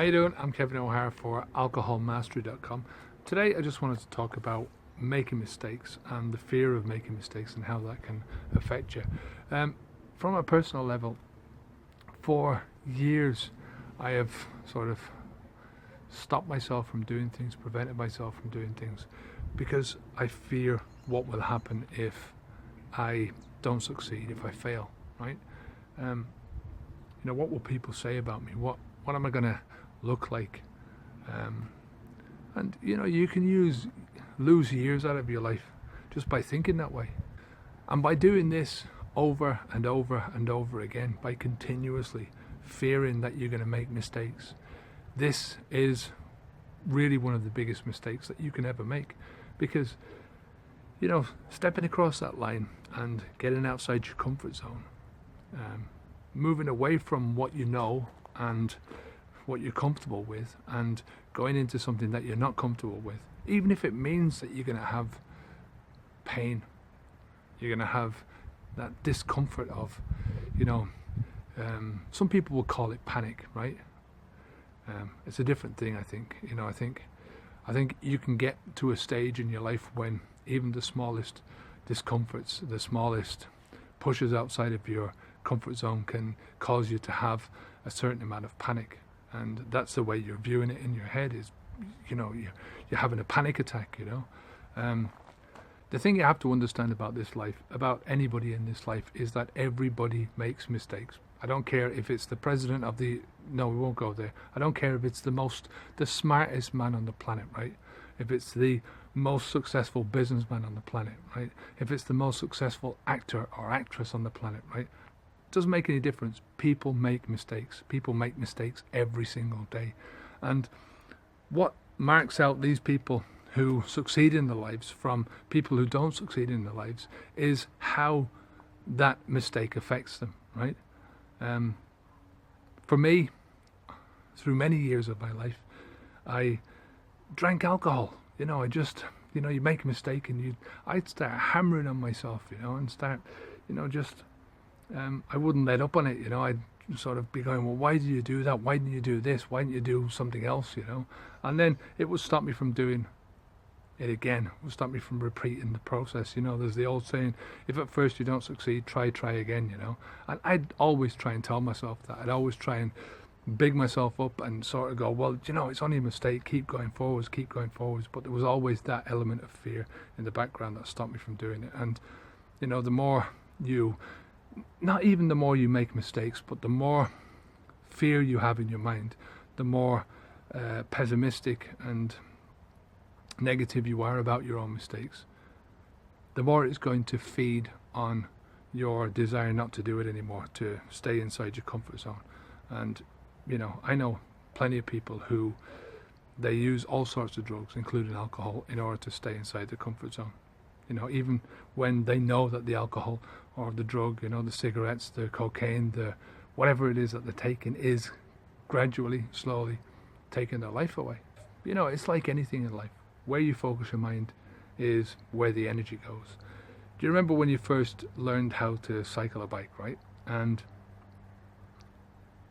How you doing? I'm Kevin O'Hara for alcoholmastery.com. Today I just wanted to talk about making mistakes and the fear of making mistakes and how that can affect you. From a personal level, for years I have sort of stopped myself from doing things, prevented myself from doing things, because I fear what will happen if I don't succeed, if I fail, right? What will people say about me? What am I going to look like? And you can lose years out of your life just by thinking that way, and by doing this over and over and over again, by continuously fearing that you're going to make mistakes. This is really one of the biggest mistakes that you can ever make, because stepping across that line and getting outside your comfort zone, moving away from what you know and what you're comfortable with and going into something that you're not comfortable with, even if it means that you're going to have pain, you're going to have that discomfort of, some people will call it panic, right? It's a different thing, I think. I think you can get to a stage in your life when even the smallest discomforts, the smallest pushes outside of your comfort zone can cause you to have a certain amount of panic. And that's the way you're viewing it in your head, is you're having a panic attack. The thing you have to understand about this life, about anybody in this life, is that everybody makes mistakes. I don't care if it's the president of no, we won't go there. I don't care if it's the smartest man on the planet, right? If it's the most successful businessman on the planet, right? If it's the most successful actor or actress on the planet, right? Doesn't make any difference. People make mistakes. People make mistakes every single day. And what marks out these people who succeed in their lives from people who don't succeed in their lives is how that mistake affects them, right? For me, through many years of my life, I drank alcohol. I just, you make a mistake and I'd start hammering on myself, and start, I wouldn't let up on it, I'd sort of be going, well, why did you do that? Why didn't you do this? Why didn't you do something else, And then it would stop me from doing it again. It would stop me from repeating the process. There's the old saying, if at first you don't succeed, try again, And I'd always try and tell myself that. I'd always try and big myself up and sort of go, well, it's only a mistake, keep going forwards. But there was always that element of fear in the background that stopped me from doing it. And, the more not even the more you make mistakes, but the more fear you have in your mind, the more pessimistic and negative you are about your own mistakes, the more it's going to feed on your desire not to do it anymore, to stay inside your comfort zone. And I know plenty of people who they use all sorts of drugs, including alcohol, in order to stay inside the comfort zone. Even when they know that the alcohol or the drug, the cigarettes, the cocaine, the whatever it is that they're taking is gradually, slowly taking their life away. It's like anything in life. Where you focus your mind is where the energy goes. Do you remember when you first learned how to cycle a bike, right? And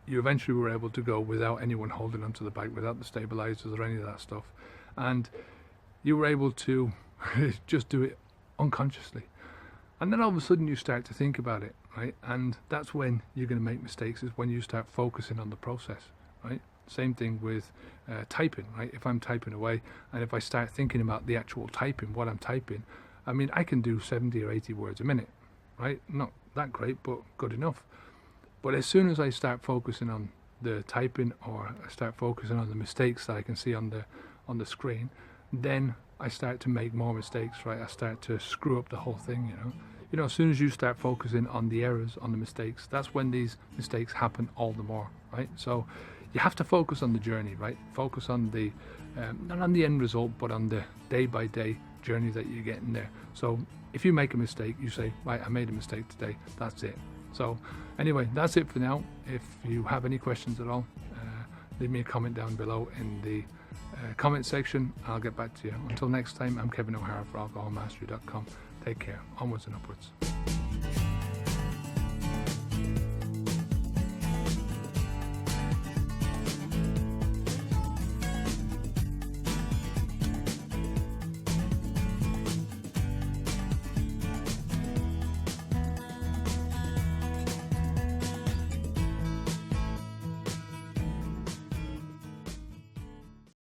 you eventually were able to go without anyone holding onto the bike, without the stabilizers or any of that stuff. And you were able to just do it unconsciously. And then all of a sudden you start to think about it, right? And that's when you're going to make mistakes, is when you start focusing on the process, right? Same thing with typing, right? If I'm typing away and if I start thinking about the actual typing, what I'm typing, I can do 70 or 80 words a minute, right? Not that great, but good enough. But as soon as I start focusing on the typing, or I start focusing on the mistakes that I can see on the screen, then I start to make more mistakes, right? I start to screw up the whole thing, As soon as you start focusing on the errors, on the mistakes, that's when these mistakes happen all the more, right? So you have to focus on the journey, right? Focus on the, not on the end result, but on the day-by-day journey that you're getting there. So if you make a mistake, you say, right, I made a mistake today, that's it. So anyway, that's it for now. If you have any questions at all, leave me a comment down below in the comment section. I'll get back to you. Until next time, I'm Kevin O'Hara for alcoholmastery.com. Take care. Onwards and upwards.